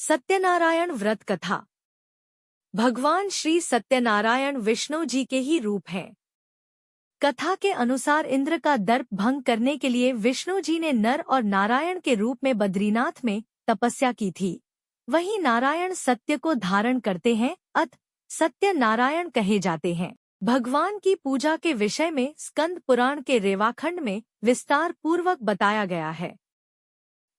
सत्यनारायण व्रत कथा। भगवान श्री सत्यनारायण विष्णु जी के ही रूप हैं। कथा के अनुसार इंद्र का दर्प भंग करने के लिए विष्णु जी ने नर और नारायण के रूप में बद्रीनाथ में तपस्या की थी। वहीं नारायण सत्य को धारण करते हैं, अत सत्य नारायण कहे जाते हैं। भगवान की पूजा के विषय में स्कंद पुराण के रेवाखंड में विस्तार पूर्वक बताया गया है।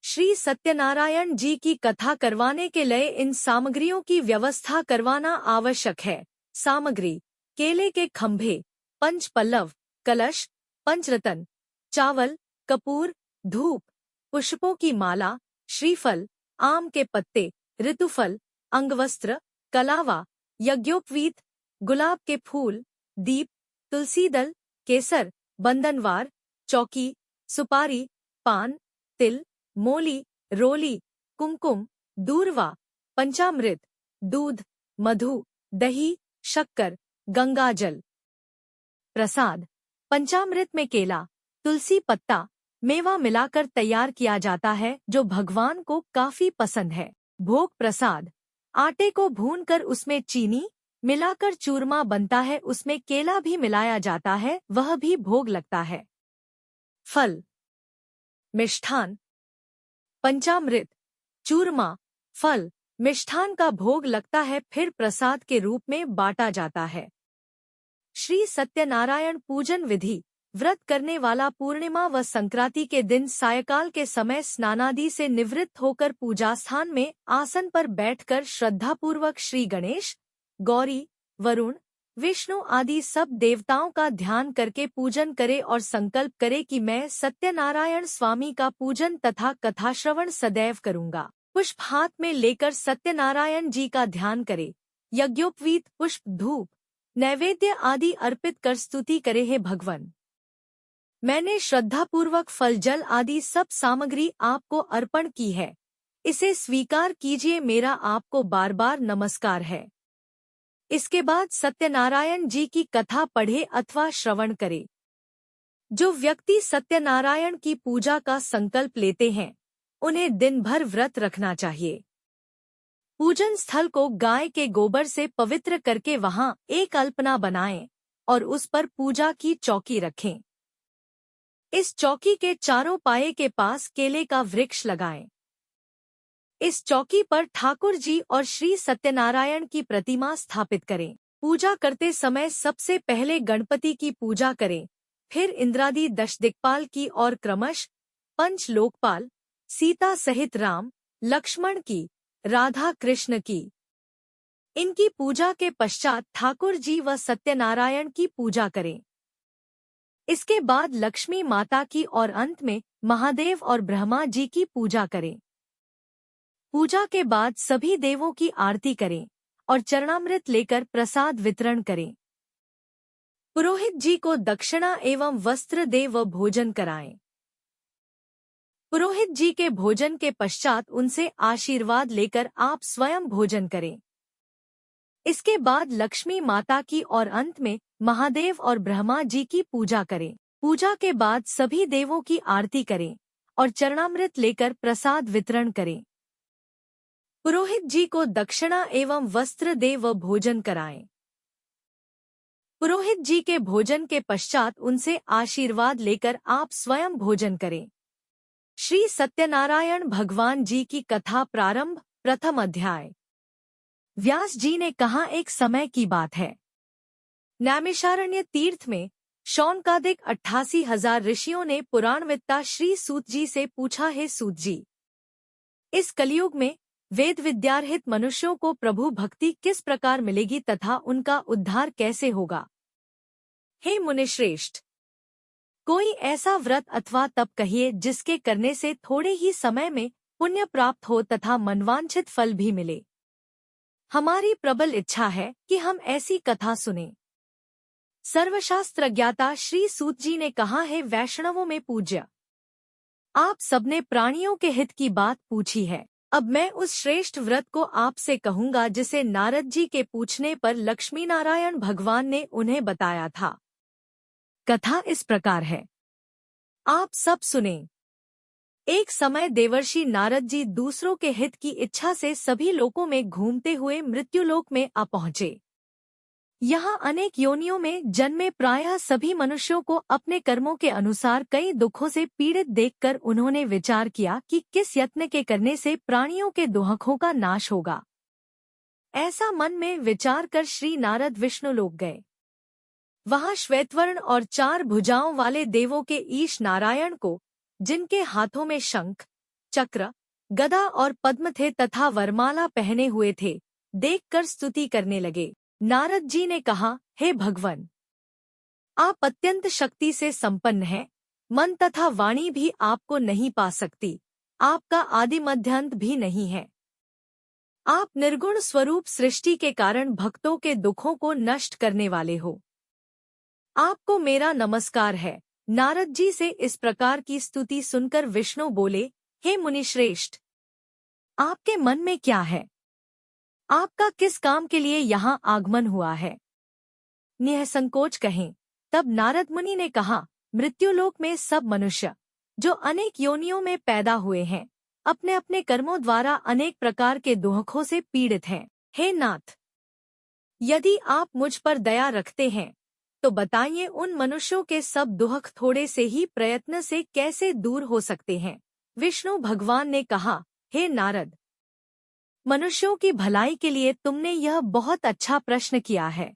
श्री सत्यनारायण जी की कथा करवाने के लिए इन सामग्रियों की व्यवस्था करवाना आवश्यक है। सामग्री: केले के खंभे, पंच पल्लव, कलश, पंचरतन, चावल, कपूर, धूप, पुष्पों की माला, श्रीफल, आम के पत्ते, ऋतुफल, अंगवस्त्र, कलावा, यज्ञोपवीत, गुलाब के फूल, दीप, तुलसी दल, केसर, बंधनवार, चौकी, सुपारी, पान, तिल, मोली, रोली, कुमकुम, दूर्वा, पंचामृत, दूध, मधु, दही, शक्कर, गंगाजल। प्रसाद: पंचामृत में केला, तुलसी पत्ता, मेवा मिलाकर तैयार किया जाता है, जो भगवान को काफी पसंद है। भोग प्रसाद: आटे को भूनकर उसमें चीनी मिलाकर चूरमा बनता है, उसमें केला भी मिलाया जाता है, वह भी भोग लगता है। फल: मिष्ठान, पंचामृत, चूरमा, फल, मिष्ठान का भोग लगता है, फिर प्रसाद के रूप में बांटा जाता है। श्री सत्यनारायण पूजन विधि: व्रत करने वाला पूर्णिमा व संक्रांति के दिन सायकाल के समय स्नानादि से निवृत्त होकर पूजा स्थान में आसन पर बैठकर श्रद्धापूर्वक श्री गणेश, गौरी, वरुण, विष्णु आदि सब देवताओं का ध्यान करके पूजन करे और संकल्प करे कि मैं सत्यनारायण स्वामी का पूजन तथा कथा श्रवण सदैव करूंगा। पुष्प हाथ में लेकर सत्यनारायण जी का ध्यान करे। यज्ञोपवीत पुष्प, धूप, नैवेद्य आदि अर्पित कर स्तुति करे, हे भगवान, मैंने श्रद्धापूर्वक फल जल आदि सब सामग्री आपको अर्पण की है, इसे स्वीकार कीजिए, मेरा आपको बार बार नमस्कार है। इसके बाद सत्यनारायण जी की कथा पढ़े अथवा श्रवण करे। जो व्यक्ति सत्यनारायण की पूजा का संकल्प लेते हैं, उन्हें दिन भर व्रत रखना चाहिए। पूजन स्थल को गाय के गोबर से पवित्र करके वहां एक अल्पना बनाएं और उस पर पूजा की चौकी रखें। इस चौकी के चारों पाए के पास केले का वृक्ष लगाएं। इस चौकी पर ठाकुर जी और श्री सत्यनारायण की प्रतिमा स्थापित करें। पूजा करते समय सबसे पहले गणपति की पूजा करें, फिर इंद्रादि दशदिक्पाल की और क्रमश पंच लोकपाल, सीता सहित राम, लक्ष्मण की, राधा कृष्ण की। इनकी पूजा के पश्चात ठाकुर जी व सत्यनारायण की पूजा करें। इसके बाद लक्ष्मी माता की और अंत में महादेव और ब्रह्मा जी की पूजा करें। पूजा के बाद सभी देवों की आरती करें और चरणामृत लेकर प्रसाद वितरण करें। पुरोहित जी को दक्षिणा एवं वस्त्र दे व भोजन कराएं। पुरोहित जी के भोजन के पश्चात उनसे आशीर्वाद लेकर आप स्वयं भोजन करें। इसके बाद लक्ष्मी माता की और अंत में महादेव और ब्रह्मा जी की पूजा करें। पूजा के बाद सभी देवों की आरती करें और चरणामृत लेकर प्रसाद वितरण करें। पुरोहित जी को दक्षिणा एवं वस्त्र दे व भोजन कराएं। पुरोहित जी के भोजन के पश्चात उनसे आशीर्वाद लेकर आप स्वयं भोजन करें। श्री सत्यनारायण भगवान जी की कथा प्रारंभ। प्रथम अध्याय। व्यास जी ने कहा, एक समय की बात है, नैमिषारण्य तीर्थ में शौनकादिक 88,000 ऋषियों ने पुराणवेत्ता श्री सूत जी से पूछा, हे सूत जी, इस कलयुग में वेद विद्यारहित मनुष्यों को प्रभु भक्ति किस प्रकार मिलेगी तथा उनका उद्धार कैसे होगा? हे मुनिश्रेष्ठ, कोई ऐसा व्रत अथवा तप कहिए जिसके करने से थोड़े ही समय में पुण्य प्राप्त हो तथा मनवांछित फल भी मिले। हमारी प्रबल इच्छा है कि हम ऐसी कथा सुनें। सर्वशास्त्र ज्ञाता श्री सूत जी ने कहा, है वैष्णवों में पूज्य, आप सबने प्राणियों के हित की बात पूछी है। अब मैं उस श्रेष्ठ व्रत को आपसे कहूंगा जिसे नारद जी के पूछने पर लक्ष्मीनारायण भगवान ने उन्हें बताया था। कथा इस प्रकार है, आप सब सुनें। एक समय देवर्षि नारद जी दूसरों के हित की इच्छा से सभी लोकों में घूमते हुए मृत्युलोक में आ पहुँचे। यहाँ अनेक योनियों में जन्मे प्रायः सभी मनुष्यों को अपने कर्मों के अनुसार कई दुखों से पीड़ित देखकर उन्होंने विचार किया कि किस यत्न के करने से प्राणियों के दुखों का नाश होगा। ऐसा मन में विचार कर श्री नारद विष्णुलोक गए। वहाँ श्वेतवर्ण और 4 भुजाओं वाले देवों के ईश नारायण को, जिनके हाथों में शंख, चक्र, गदा और पद्म थे तथा वरमाला पहने हुए थे, देखकर स्तुति करने लगे। नारद जी ने कहा, हे भगवन, आप अत्यंत शक्ति से संपन्न हैं, मन तथा वाणी भी आपको नहीं पा सकती, आपका आदि मध्यांत भी नहीं है। आप निर्गुण स्वरूप सृष्टि के कारण भक्तों के दुखों को नष्ट करने वाले हो। आपको मेरा नमस्कार है। नारद जी से इस प्रकार की स्तुति सुनकर विष्णु बोले, हे मुनिश्रेष्ठ, आपके मन में क्या है? आपका किस काम के लिए यहाँ आगमन हुआ है? निःसंकोच कहें। तब नारद मुनि ने कहा, मृत्युलोक में सब मनुष्य जो अनेक योनियों में पैदा हुए हैं, अपने अपने कर्मों द्वारा अनेक प्रकार के दुखों से पीड़ित हैं। हे नाथ, यदि आप मुझ पर दया रखते हैं तो बताइए उन मनुष्यों के सब दुख थोड़े से ही प्रयत्न से कैसे दूर हो सकते हैं? विष्णु भगवान ने कहा, हे नारद, मनुष्यों की भलाई के लिए तुमने यह बहुत अच्छा प्रश्न किया है।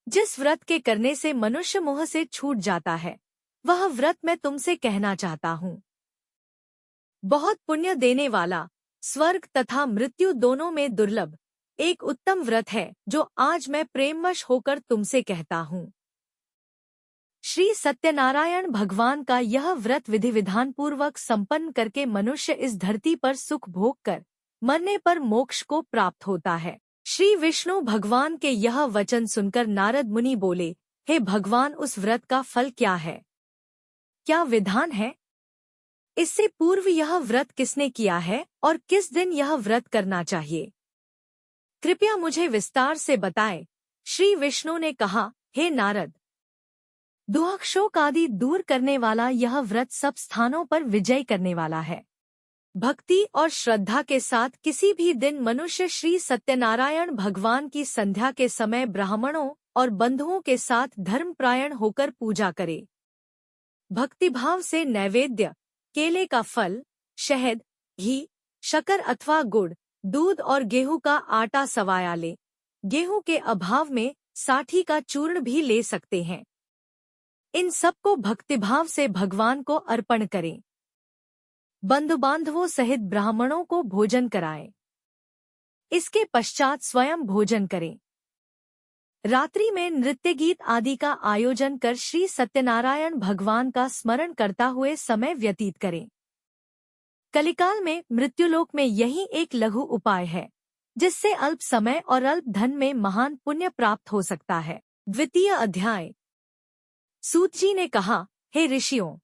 जिस व्रत के करने से मनुष्य मोह से छूट जाता है, वह व्रत मैं तुमसे कहना चाहता हूँ। बहुत पुण्य देने वाला, स्वर्ग तथा मृत्यु दोनों में दुर्लभ एक उत्तम व्रत है जो आज मैं प्रेमवश होकर तुमसे कहता हूँ। श्री सत्यनारायण भगवान का यह व्रत विधि विधान पूर्वक संपन्न करके मनुष्य इस धरती पर सुख भोग कर मरने पर मोक्ष को प्राप्त होता है। श्री विष्णु भगवान के यह वचन सुनकर नारद मुनि बोले, हे भगवान, उस व्रत का फल क्या है? क्या विधान है? इससे पूर्व यह व्रत किसने किया है और किस दिन यह व्रत करना चाहिए? कृपया मुझे विस्तार से बताएं। श्री विष्णु ने कहा, हे नारद, दुख शोक आदि दूर करने वाला यह व्रत सब स्थानों पर विजय करने वाला है। भक्ति और श्रद्धा के साथ किसी भी दिन मनुष्य श्री सत्यनारायण भगवान की संध्या के समय ब्राह्मणों और बंधुओं के साथ धर्मपरायण होकर पूजा करे। भक्तिभाव से नैवेद्य, केले का फल, शहद, घी, शक्कर अथवा गुड़, दूध और गेहूं का आटा सवाया ले। गेहूं के अभाव में साठी का चूर्ण भी ले सकते हैं। इन सबको भक्तिभाव से भगवान को अर्पण करें। बंधु बांधवों सहित ब्राह्मणों को भोजन कराएं। इसके पश्चात स्वयं भोजन करें। रात्रि में नृत्य गीत आदि का आयोजन कर श्री सत्यनारायण भगवान का स्मरण करता हुए समय व्यतीत करें। कलिकाल में मृत्युलोक में यही एक लघु उपाय है जिससे अल्प समय और अल्प धन में महान पुण्य प्राप्त हो सकता है। द्वितीय अध्याय। सूत जी ने कहा, हे ऋषियों,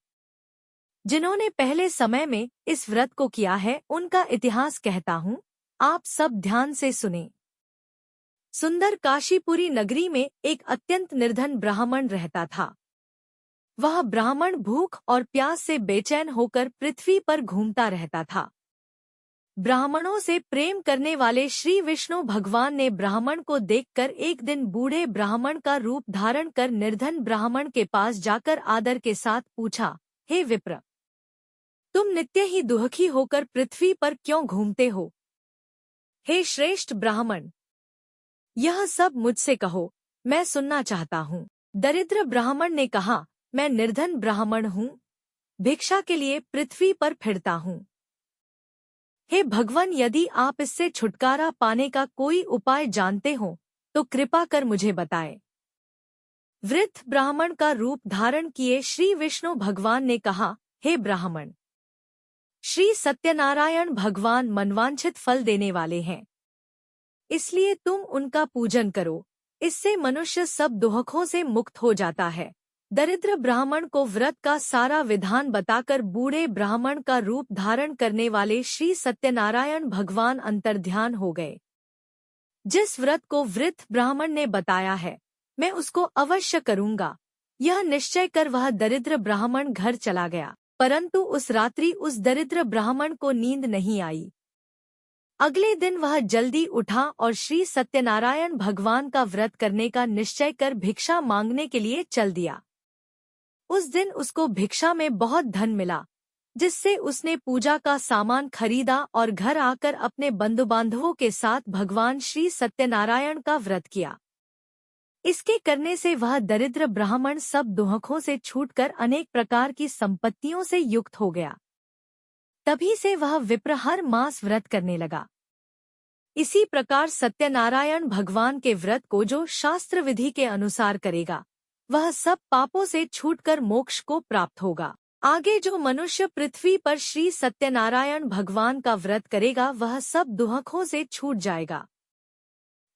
जिन्होंने पहले समय में इस व्रत को किया है उनका इतिहास कहता हूँ, आप सब ध्यान से सुने। सुंदर काशीपुरी नगरी में एक अत्यंत निर्धन ब्राह्मण रहता था। वह ब्राह्मण भूख और प्यास से बेचैन होकर पृथ्वी पर घूमता रहता था। ब्राह्मणों से प्रेम करने वाले श्री विष्णु भगवान ने ब्राह्मण को देखकर एक दिन बूढ़े ब्राह्मण का रूप धारण कर निर्धन ब्राह्मण के पास जाकर आदर के साथ पूछा, हे विप्र, तुम नित्य ही दुखी होकर पृथ्वी पर क्यों घूमते हो? हे श्रेष्ठ ब्राह्मण, यह सब मुझसे कहो, मैं सुनना चाहता हूँ। दरिद्र ब्राह्मण ने कहा, मैं निर्धन ब्राह्मण हूँ, भिक्षा के लिए पृथ्वी पर फिरता हूँ। हे भगवान, यदि आप इससे छुटकारा पाने का कोई उपाय जानते हो तो कृपा कर मुझे बताएं। वृद्ध ब्राह्मण का रूप धारण किए श्री विष्णु भगवान ने कहा, हे ब्राह्मण, श्री सत्यनारायण भगवान मनवांछित फल देने वाले हैं, इसलिए तुम उनका पूजन करो। इससे मनुष्य सब दुखों से मुक्त हो जाता है। दरिद्र ब्राह्मण को व्रत का सारा विधान बताकर बूढ़े ब्राह्मण का रूप धारण करने वाले श्री सत्यनारायण भगवान अंतर्ध्यान हो गए। जिस व्रत को वृद्ध ब्राह्मण ने बताया है, मैं उसको अवश्य करूंगा, यह निश्चय कर वह दरिद्र ब्राह्मण घर चला गया। परंतु उस रात्रि उस दरिद्र ब्राह्मण को नींद नहीं आई। अगले दिन वह जल्दी उठा और श्री सत्यनारायण भगवान का व्रत करने का निश्चय कर भिक्षा मांगने के लिए चल दिया। उस दिन उसको भिक्षा में बहुत धन मिला, जिससे उसने पूजा का सामान खरीदा और घर आकर अपने बंधु बांधवों के साथ भगवान श्री सत्यनारायण का व्रत किया। इसके करने से वह दरिद्र ब्राह्मण सब दुखों से छूटकर अनेक प्रकार की संपत्तियों से युक्त हो गया। तभी से वह विप्र हर मास व्रत करने लगा। इसी प्रकार सत्यनारायण भगवान के व्रत को जो शास्त्र विधि के अनुसार करेगा, वह सब पापों से छूटकर मोक्ष को प्राप्त होगा। आगे जो मनुष्य पृथ्वी पर श्री सत्यनारायण भगवान का व्रत करेगा, वह सब दुखों से छूट जाएगा।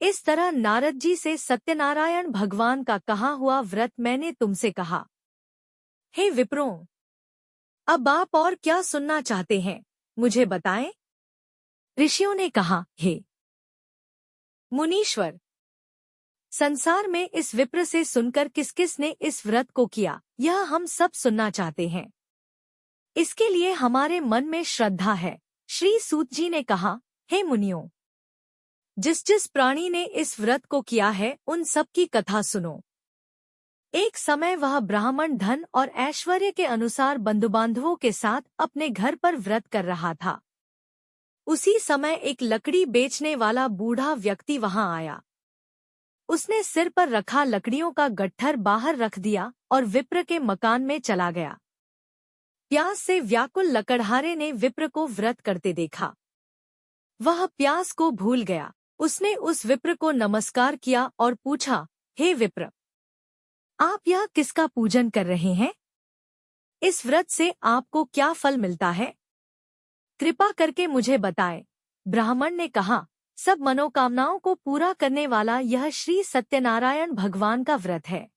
इस तरह नारद जी से सत्यनारायण भगवान का कहा हुआ व्रत मैंने तुमसे कहा। हे विप्रों, अब आप और क्या सुनना चाहते हैं, मुझे बताएं। ऋषियों ने कहा, हे मुनीश्वर, संसार में इस विप्र से सुनकर किस किस ने इस व्रत को किया, यह हम सब सुनना चाहते हैं। इसके लिए हमारे मन में श्रद्धा है। श्री सूत जी ने कहा, हे मुनियों, जिस जिस प्राणी ने इस व्रत को किया है, उन सब की कथा सुनो। एक समय वह ब्राह्मण धन और ऐश्वर्य के अनुसार बंधुबांधवों के साथ अपने घर पर व्रत कर रहा था। उसी समय एक लकड़ी बेचने वाला बूढ़ा व्यक्ति वहां आया। उसने सिर पर रखा लकड़ियों का गट्ठर बाहर रख दिया और विप्र के मकान में चला गया। प्यास से व्याकुल लकड़हारे ने विप्र को व्रत करते देखा। वह प्यास को भूल गया। उसने उस विप्र को नमस्कार किया और पूछा, हे विप्र, आप यह किसका पूजन कर रहे हैं? इस व्रत से आपको क्या फल मिलता है? कृपा करके मुझे बताएं। ब्राह्मण ने कहा, सब मनोकामनाओं को पूरा करने वाला यह श्री सत्यनारायण भगवान का व्रत है।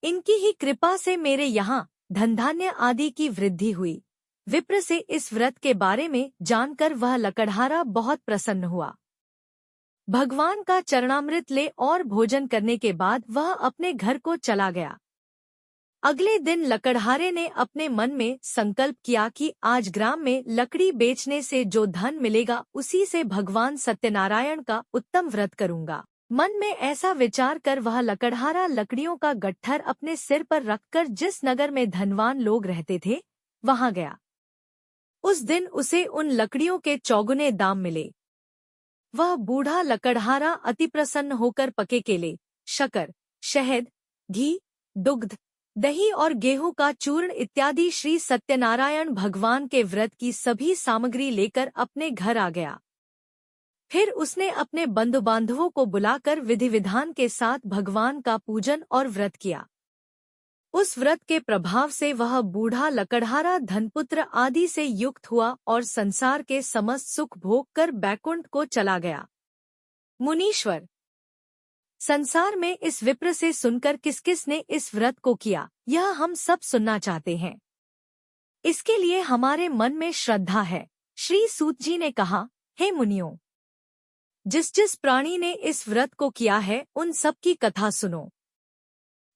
इनकी ही कृपा से मेरे यहाँ धन धान्य आदि की वृद्धि हुई। विप्र से इस व्रत के बारे में जानकर वह लकड़हारा बहुत प्रसन्न हुआ। भगवान का चरणामृत ले और भोजन करने के बाद वह अपने घर को चला गया। अगले दिन लकड़हारे ने अपने मन में संकल्प किया कि आज ग्राम में लकड़ी बेचने से जो धन मिलेगा, उसी से भगवान सत्यनारायण का उत्तम व्रत करूंगा। मन में ऐसा विचार कर वह लकड़हारा लकड़ियों का गट्ठर अपने सिर पर रखकर जिस नगर में धनवान लोग रहते थे, वहां गया। उस दिन उसे उन लकड़ियों के चौगुने दाम मिले। वह बूढ़ा लकड़हारा अति प्रसन्न होकर पके केले, शक्कर, शहद, घी, दुग्ध, दही और गेहूं का चूर्ण इत्यादि श्री सत्यनारायण भगवान के व्रत की सभी सामग्री लेकर अपने घर आ गया। फिर उसने अपने बंधु बांधवों को बुलाकर विधि विधान के साथ भगवान का पूजन और व्रत किया। उस व्रत के प्रभाव से वह बूढ़ा लकड़हारा धनपुत्र आदि से युक्त हुआ और संसार के समस्त सुख भोग कर बैकुंठ को चला गया। मुनीश्वर, संसार में इस विप्र से सुनकर किस किस ने इस व्रत को किया, यह हम सब सुनना चाहते हैं। इसके लिए हमारे मन में श्रद्धा है। श्री सूत जी ने कहा, हे मुनियों, जिस जिस प्राणी ने इस व्रत को किया है, उन सब की कथा सुनो।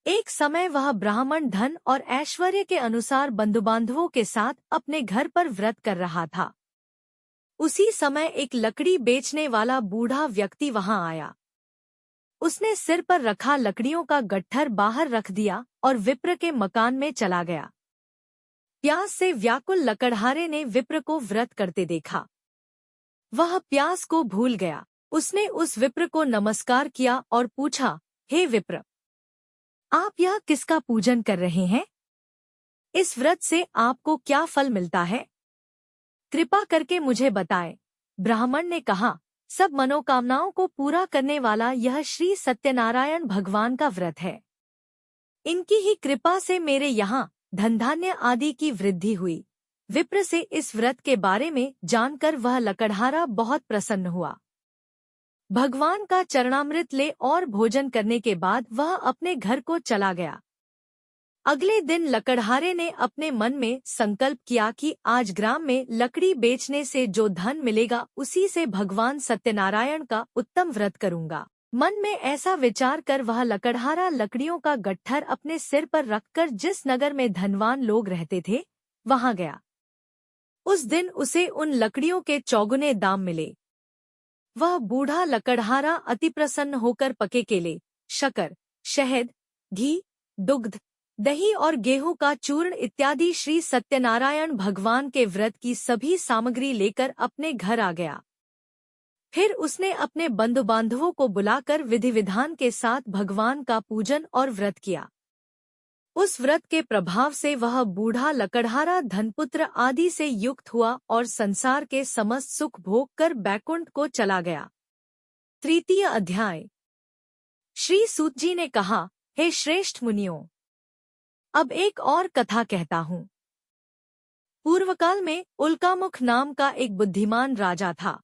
एक समय वह ब्राह्मण धन और ऐश्वर्य के अनुसार बंधुबांधवों के साथ अपने घर पर व्रत कर रहा था। उसी समय एक लकड़ी बेचने वाला बूढ़ा व्यक्ति वहां आया। उसने सिर पर रखा लकड़ियों का गट्ठर बाहर रख दिया और विप्र के मकान में चला गया। प्यास से व्याकुल लकड़हारे ने विप्र को व्रत करते देखा। वह प्यास को भूल गया। उसने उस विप्र को नमस्कार किया और पूछा, हे विप्र, आप यह किसका पूजन कर रहे हैं? इस व्रत से आपको क्या फल मिलता है? कृपा करके मुझे बताएं। ब्राह्मण ने कहा, सब मनोकामनाओं को पूरा करने वाला यह श्री सत्यनारायण भगवान का व्रत है। इनकी ही कृपा से मेरे यहाँ धन धान्य आदि की वृद्धि हुई। विप्र से इस व्रत के बारे में जानकर वह लकड़हारा बहुत प्रसन्न हुआ। भगवान का चरणामृत ले और भोजन करने के बाद वह अपने घर को चला गया। अगले दिन लकड़हारे ने अपने मन में संकल्प किया कि आज ग्राम में लकड़ी बेचने से जो धन मिलेगा, उसी से भगवान सत्यनारायण का उत्तम व्रत करूंगा। मन में ऐसा विचार कर वह लकड़हारा लकड़ियों का गट्ठर अपने सिर पर रखकर जिस नगर में धनवान लोग रहते थे, वहां गया। उस दिन उसे उन लकड़ियों के चौगुने दाम मिले। वह बूढ़ा लकड़हारा अति प्रसन्न होकर पके केले, शक्कर, शहद, घी, दुग्ध, दही और गेहूं का चूर्ण इत्यादि श्री सत्यनारायण भगवान के व्रत की सभी सामग्री लेकर अपने घर आ गया। फिर उसने अपने बंधु बांधवों को बुलाकर विधि विधान के साथ भगवान का पूजन और व्रत किया। उस व्रत के प्रभाव से वह बूढ़ा लकड़हारा धनपुत्र आदि से युक्त हुआ और संसार के समस्त सुख भोग कर बैकुंठ को चला गया। तृतीय अध्याय। श्री सूत जी ने कहा, हे श्रेष्ठ मुनियों, अब एक और कथा कहता हूँ। पूर्वकाल में उल्कामुख नाम का एक बुद्धिमान राजा था।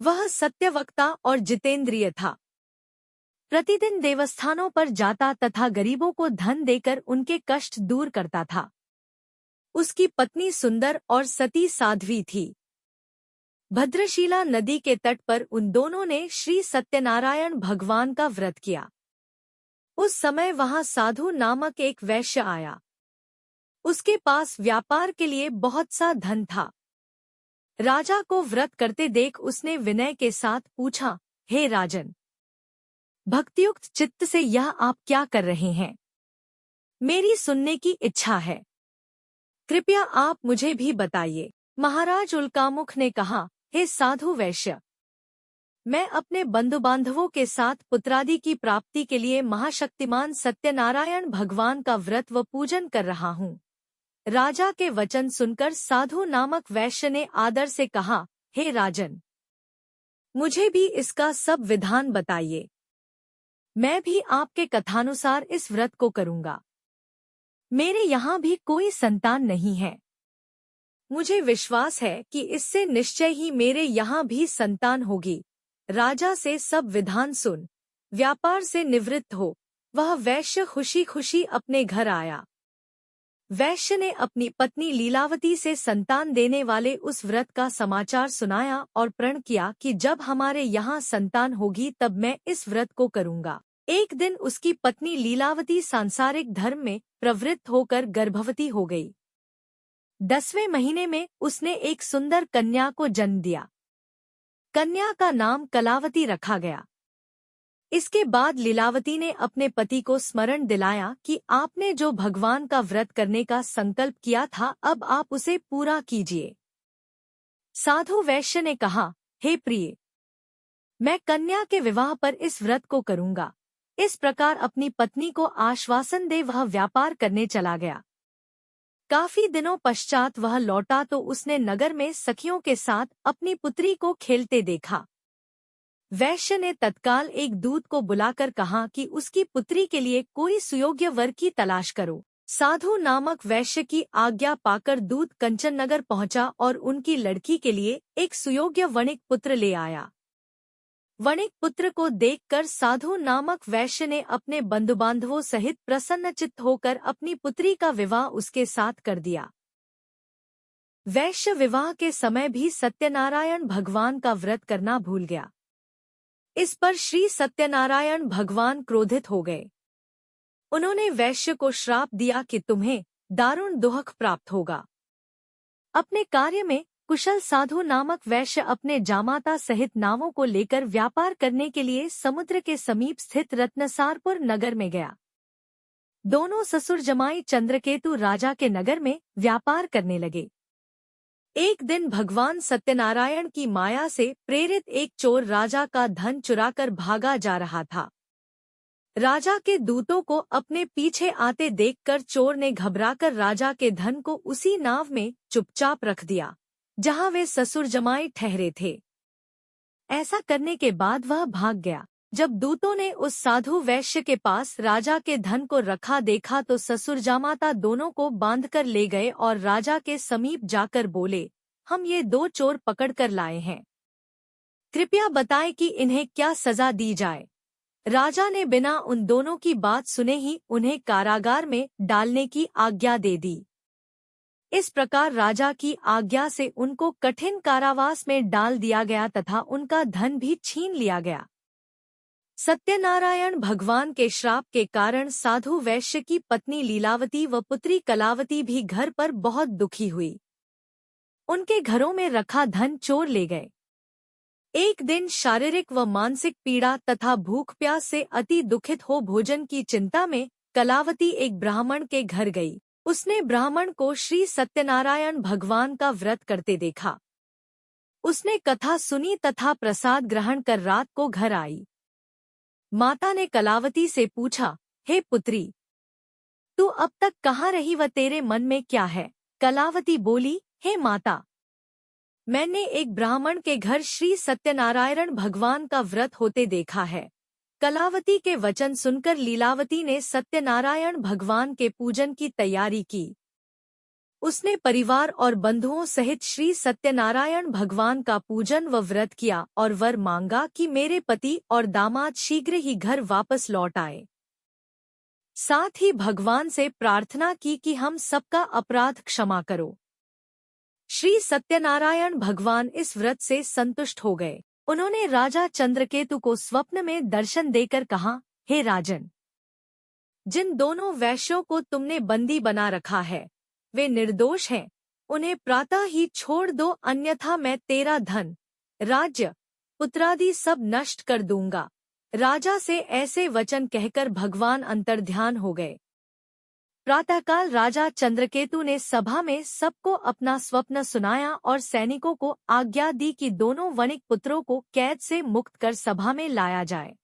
वह सत्यवक्ता और जितेंद्रिय था। प्रतिदिन देवस्थानों पर जाता तथा गरीबों को धन देकर उनके कष्ट दूर करता था। उसकी पत्नी सुंदर और सती साध्वी थी। भद्रशिला नदी के तट पर उन दोनों ने श्री सत्यनारायण भगवान का व्रत किया। उस समय वहां साधु नामक एक वैश्य आया। उसके पास व्यापार के लिए बहुत सा धन था। राजा को व्रत करते देख उसने विनय के साथ पूछा, हे राजन, भक्तियुक्त चित्त से यह आप क्या कर रहे हैं? मेरी सुनने की इच्छा है। कृपया आप मुझे भी बताइए। महाराज उल्कामुख ने कहा, हे साधु वैश्य, मैं अपने बंधु बांधवों के साथ पुत्रादि की प्राप्ति के लिए महाशक्तिमान सत्यनारायण भगवान का व्रत व पूजन कर रहा हूँ। राजा के वचन सुनकर साधु नामक वैश्य ने आदर से कहा, हे राजन, मुझे भी इसका सब विधान बताइए। मैं भी आपके कथानुसार इस व्रत को करूंगा। मेरे यहाँ भी कोई संतान नहीं है। मुझे विश्वास है कि इससे निश्चय ही मेरे यहाँ भी संतान होगी। राजा से सब विधान सुन व्यापार से निवृत्त हो वह वैश्य खुशी खुशी अपने घर आया। वैश्य ने अपनी पत्नी लीलावती से संतान देने वाले उस व्रत का समाचार सुनाया और प्रण किया कि जब हमारे यहाँ संतान होगी तब मैं इस व्रत को करूंगा। एक दिन उसकी पत्नी लीलावती सांसारिक धर्म में प्रवृत्त होकर गर्भवती हो गई। 10वें महीने में उसने एक सुंदर कन्या को जन्म दिया। कन्या का नाम कलावती रखा गया। इसके बाद लीलावती ने अपने पति को स्मरण दिलाया कि आपने जो भगवान का व्रत करने का संकल्प किया था अब आप उसे पूरा कीजिए। साधु वैश्य ने कहा, हे प्रिय, मैं कन्या के विवाह पर इस व्रत को करूंगा। इस प्रकार अपनी पत्नी को आश्वासन दे वह व्यापार करने चला गया। काफी दिनों पश्चात वह लौटा तो उसने नगर में सखियों के साथ अपनी पुत्री को खेलते देखा। वैश्य ने तत्काल एक दूत को बुलाकर कहा कि उसकी पुत्री के लिए कोई सुयोग्य वर की तलाश करो। साधु नामक वैश्य की आज्ञा पाकर दूत कंचन नगर पहुंचा और उनकी लड़की के लिए एक सुयोग्य वणिक पुत्र ले आया। वणिक पुत्र को देखकर साधु नामक वैश्य ने अपने बंधु बांधवों सहित प्रसन्नचित्त होकर अपनी पुत्री का विवाह उसके साथ कर दिया। वैश्य विवाह के समय भी सत्यनारायण भगवान का व्रत करना भूल गया। इस पर श्री सत्यनारायण भगवान क्रोधित हो गए। उन्होंने वैश्य को श्राप दिया कि तुम्हें दारुण दुख प्राप्त होगा। अपने कार्य में कुशल साधु नामक वैश्य अपने जामाता सहित नावों को लेकर व्यापार करने के लिए समुद्र के समीप स्थित रत्नसारपुर नगर में गया। दोनों ससुर जमाई चंद्रकेतु राजा के नगर में व्यापार करने लगे। एक दिन भगवान सत्यनारायण की माया से प्रेरित एक चोर राजा का धन चुराकर भागा जा रहा था। राजा के दूतों को अपने पीछे आते देखकर चोर ने घबराकर राजा के धन को उसी नाव में चुपचाप रख दिया जहां वे ससुर जमाई ठहरे थे। ऐसा करने के बाद वह भाग गया। जब दूतों ने उस साधु वैश्य के पास राजा के धन को रखा देखा तो ससुर जामाता दोनों को बांधकर ले गए और राजा के समीप जाकर बोले, हम ये दो चोर पकड़कर लाए हैं। कृपया बताएं कि इन्हें क्या सजा दी जाए। राजा ने बिना उन दोनों की बात सुने ही उन्हें कारागार में डालने की आज्ञा दे दी। इस प्रकार राजा की आज्ञा से उनको कठिन कारावास में डाल दिया गया तथा उनका धन भी छीन लिया गया। सत्यनारायण भगवान के श्राप के कारण साधु वैश्य की पत्नी लीलावती व पुत्री कलावती भी घर पर बहुत दुखी हुई। उनके घरों में रखा धन चोर ले गए। एक दिन शारीरिक व मानसिक पीड़ा तथा भूख प्यास से अति दुखित हो भोजन की चिंता में कलावती एक ब्राह्मण के घर गई। उसने ब्राह्मण को श्री सत्यनारायण भगवान का व्रत करते देखा। उसने कथा सुनी तथा प्रसाद ग्रहण कर रात को घर आई। माता ने कलावती से पूछा, हे पुत्री, तू अब तक कहाँ रही व तेरे मन में क्या है? कलावती बोली, हे माता, मैंने एक ब्राह्मण के घर श्री सत्यनारायण भगवान का व्रत होते देखा है। कलावती के वचन सुनकर लीलावती ने सत्यनारायण भगवान के पूजन की तैयारी की। उसने परिवार और बंधुओं सहित श्री सत्यनारायण भगवान का पूजन व व्रत किया और वर मांगा कि मेरे पति और दामाद शीघ्र ही घर वापस लौट आए। साथ ही भगवान से प्रार्थना की कि हम सबका अपराध क्षमा करो। श्री सत्यनारायण भगवान इस व्रत से संतुष्ट हो गए। उन्होंने राजा चंद्रकेतु को स्वप्न में दर्शन देकर कहा, हे राजन, जिन दोनों वैश्यों को तुमने बंदी बना रखा है वे निर्दोष हैं। उन्हें प्रातः ही छोड़ दो, अन्यथा मैं तेरा धन, राज्य, पुत्रादि सब नष्ट कर दूंगा। राजा से ऐसे वचन कहकर भगवान अंतर्ध्यान हो गए। प्रातःकाल राजा चंद्रकेतु ने सभा में सबको अपना स्वप्न सुनाया और सैनिकों को आज्ञा दी कि दोनों वणिक पुत्रों को कैद से मुक्त कर सभा में लाया जाए।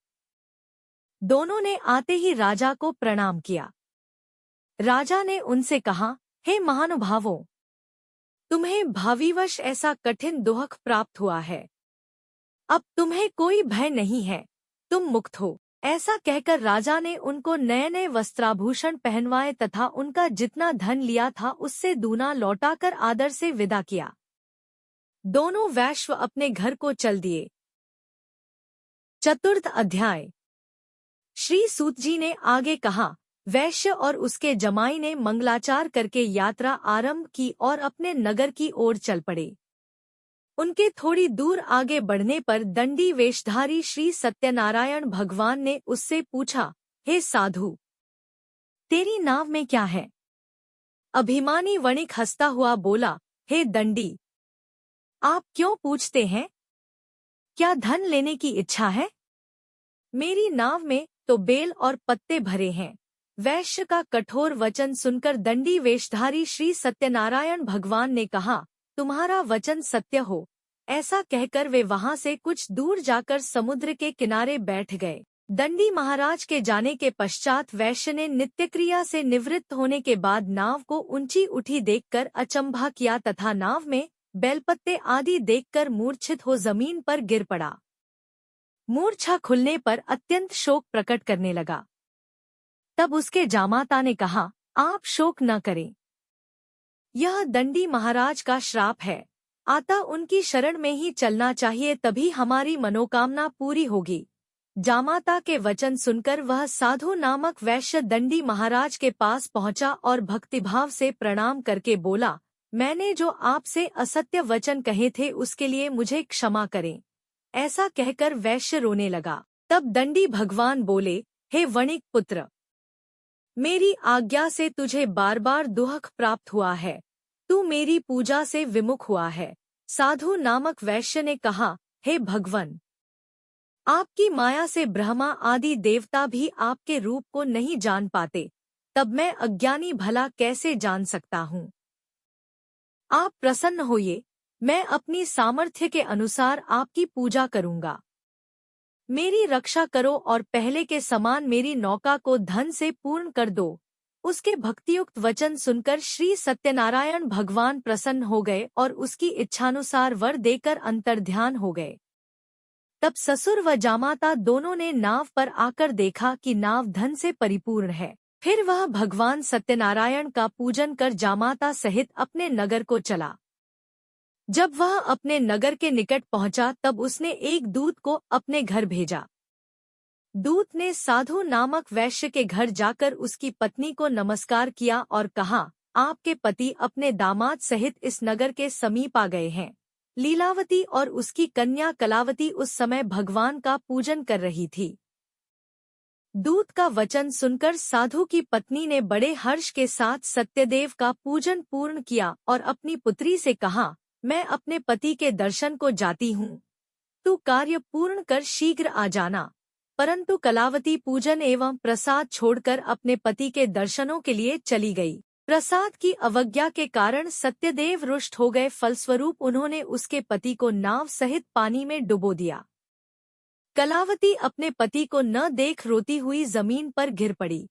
दोनों ने आते ही राजा को प्रणाम किया। राजा ने उनसे कहा, हे महानुभावों, तुम्हें भाविवश ऐसा कठिन दुख प्राप्त हुआ है। अब तुम्हें कोई भय नहीं है, तुम मुक्त हो। ऐसा कहकर राजा ने उनको नए नए वस्त्राभूषण पहनवाए तथा उनका जितना धन लिया था उससे दूना लौटाकर आदर से विदा किया। दोनों वैश्य अपने घर को चल दिए। चतुर्थ अध्याय। श्री सूत जी ने आगे कहा, वैश्य और उसके जमाई ने मंगलाचार करके यात्रा आरंभ की और अपने नगर की ओर चल पड़े। उनके थोड़ी दूर आगे बढ़ने पर दंडी वेशधारी श्री सत्यनारायण भगवान ने उससे पूछा, हे साधु, तेरी नाव में क्या है? अभिमानी वणिक हंसता हुआ बोला, हे दंडी, आप क्यों पूछते हैं? क्या धन लेने की इच्छा है? मेरी नाव में तो बेल और पत्ते भरे हैं। वैश्य का कठोर वचन सुनकर दंडी वेशधारी श्री सत्यनारायण भगवान ने कहा, तुम्हारा वचन सत्य हो। ऐसा कहकर वे वहां से कुछ दूर जाकर समुद्र के किनारे बैठ गए। दंडी महाराज के जाने के पश्चात वैश्य ने नित्यक्रिया से निवृत्त होने के बाद नाव को ऊंची उठी देखकर अचंभा किया तथा नाव में बेलपत्ते आदि देखकर मूर्छित हो जमीन पर गिर पड़ा। मूर्छा खुलने पर अत्यंत शोक प्रकट करने लगा। तब उसके जामाता ने कहा, आप शोक न करें, यह दंडी महाराज का श्राप है। अतः उनकी शरण में ही चलना चाहिए, तभी हमारी मनोकामना पूरी होगी। जामाता के वचन सुनकर वह साधु नामक वैश्य दंडी महाराज के पास पहुंचा और भक्तिभाव से प्रणाम करके बोला, मैंने जो आपसे असत्य वचन कहे थे उसके लिए मुझे क्षमा करें। ऐसा कहकर वैश्य रोने लगा। तब दंडी भगवान बोले, हे वणिक पुत्र, मेरी आज्ञा से तुझे बार बार दुख प्राप्त हुआ है। तू मेरी पूजा से विमुख हुआ है। साधु नामक वैश्य ने कहा, हे भगवन, आपकी माया से ब्रह्मा आदि देवता भी आपके रूप को नहीं जान पाते, तब मैं अज्ञानी भला कैसे जान सकता हूँ? आप प्रसन्न होइए, मैं अपनी सामर्थ्य के अनुसार आपकी पूजा करूँगा। मेरी रक्षा करो और पहले के समान मेरी नौका को धन से पूर्ण कर दो। उसके भक्तियुक्त वचन सुनकर श्री सत्यनारायण भगवान प्रसन्न हो गए और उसकी इच्छानुसार वर देकर अंतर्ध्यान हो गए। तब ससुर व जामाता दोनों ने नाव पर आकर देखा कि नाव धन से परिपूर्ण है। फिर वह भगवान सत्यनारायण का पूजन कर जामाता सहित अपने नगर को चला। जब वह अपने नगर के निकट पहुंचा तब उसने एक दूत को अपने घर भेजा। दूत ने साधु नामक वैश्य के घर जाकर उसकी पत्नी को नमस्कार किया और कहा, आपके पति अपने दामाद सहित इस नगर के समीप आ गए हैं। लीलावती और उसकी कन्या कलावती उस समय भगवान का पूजन कर रही थी। दूत का वचन सुनकर साधु की पत्नी ने बड़े हर्ष के साथ सत्यदेव का पूजन पूर्ण किया और अपनी पुत्री से कहा, मैं अपने पति के दर्शन को जाती हूँ, तू कार्य पूर्ण कर शीघ्र आ जाना। परंतु कलावती पूजन एवं प्रसाद छोड़कर अपने पति के दर्शनों के लिए चली गई। प्रसाद की अवज्ञा के कारण सत्यदेव रुष्ट हो गए, फलस्वरूप उन्होंने उसके पति को नाव सहित पानी में डुबो दिया। कलावती अपने पति को न देख रोती हुई जमीन पर गिर पड़ी।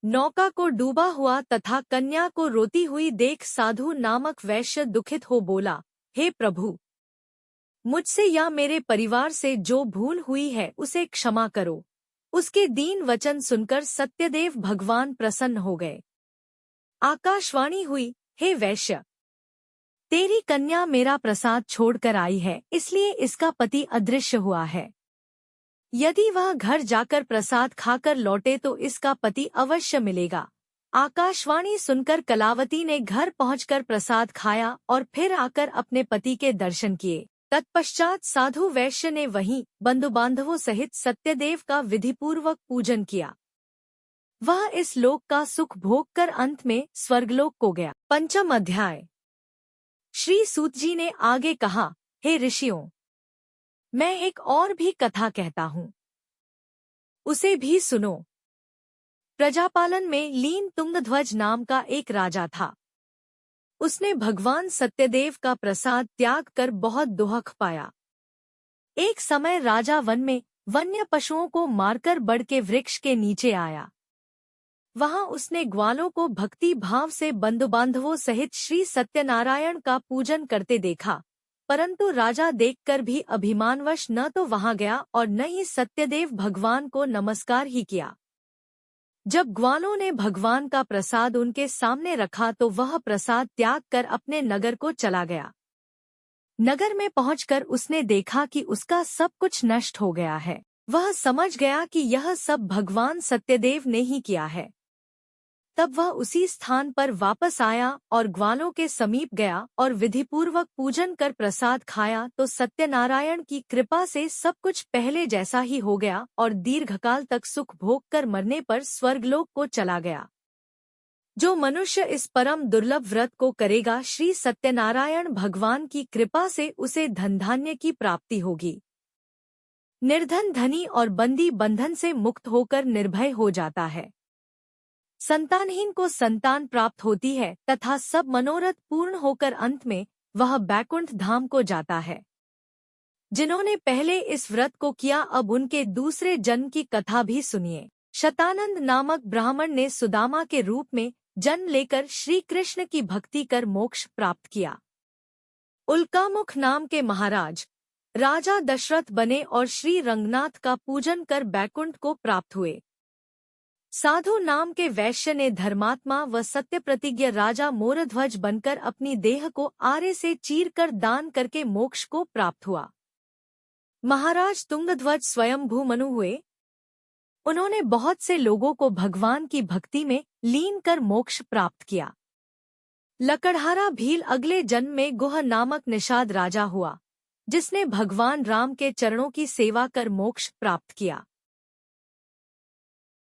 नौका को डूबा हुआ तथा कन्या को रोती हुई देख साधु नामक वैश्य दुखित हो बोला, हे प्रभु, मुझसे या मेरे परिवार से जो भूल हुई है उसे क्षमा करो। उसके दीन वचन सुनकर सत्यदेव भगवान प्रसन्न हो गए। आकाशवाणी हुई, हे वैश्य, तेरी कन्या मेरा प्रसाद छोड़कर आई है, इसलिए इसका पति अदृश्य हुआ है। यदि वह घर जाकर प्रसाद खाकर लौटे तो इसका पति अवश्य मिलेगा। आकाशवाणी सुनकर कलावती ने घर पहुंचकर प्रसाद खाया और फिर आकर अपने पति के दर्शन किए। तत्पश्चात साधु वैश्य ने वहीं बंधु बांधवों सहित सत्यदेव का विधिपूर्वक पूजन किया। वह इस लोक का सुख भोग कर अंत में स्वर्गलोक को गया। पंचम अध्याय। श्री सूत जी ने आगे कहा, हे ऋषियों, मैं एक और भी कथा कहता हूँ, उसे भी सुनो। प्रजापालन में लीन तुंगध्वज नाम का एक राजा था। उसने भगवान सत्यदेव का प्रसाद त्याग कर बहुत दुख पाया। एक समय राजा वन में वन्य पशुओं को मारकर बड़ के वृक्ष के नीचे आया। वहां उसने ग्वालों को भक्ति भाव से बंधु बांधवों सहित श्री सत्यनारायण का पूजन करते देखा, परंतु राजा देखकर भी अभिमानवश न तो वहां गया और न ही सत्यदेव भगवान को नमस्कार ही किया। जब ग्वालों ने भगवान का प्रसाद उनके सामने रखा तो वह प्रसाद त्याग कर अपने नगर को चला गया। नगर में पहुंचकर उसने देखा कि उसका सब कुछ नष्ट हो गया है। वह समझ गया कि यह सब भगवान सत्यदेव ने ही किया है। तब वह उसी स्थान पर वापस आया और ग्वालों के समीप गया और विधिपूर्वक पूजन कर प्रसाद खाया तो सत्यनारायण की कृपा से सब कुछ पहले जैसा ही हो गया और दीर्घकाल तक सुख भोग कर मरने पर स्वर्गलोक को चला गया। जो मनुष्य इस परम दुर्लभ व्रत को करेगा, श्री सत्यनारायण भगवान की कृपा से उसे धन धान्य की प्राप्ति होगी। निर्धन धनी और बंदी बंधन से मुक्त होकर निर्भय हो जाता है। संतानहीन को संतान प्राप्त होती है तथा सब मनोरथ पूर्ण होकर अंत में वह बैकुंठ धाम को जाता है। जिन्होंने पहले इस व्रत को किया, अब उनके दूसरे जन्म की कथा भी सुनिए। शतानंद नामक ब्राह्मण ने सुदामा के रूप में जन्म लेकर श्री कृष्ण की भक्ति कर मोक्ष प्राप्त किया। उल्कामुख नाम के महाराज राजा दशरथ बने और श्री रंगनाथ का पूजन कर बैकुंठ को प्राप्त हुए। साधु नाम के वैश्य ने धर्मात्मा व सत्य प्रतिज्ञ राजा मोरध्वज बनकर अपनी देह को आरे से चीरकर दान करके मोक्ष को प्राप्त हुआ। महाराज तुंगध्वज स्वयंभू मनु हुए। उन्होंने बहुत से लोगों को भगवान की भक्ति में लीन कर मोक्ष प्राप्त किया। लकड़हारा भील अगले जन्म में गुह नामक निषाद राजा हुआ, जिसने भगवान राम के चरणों की सेवा कर मोक्ष प्राप्त किया।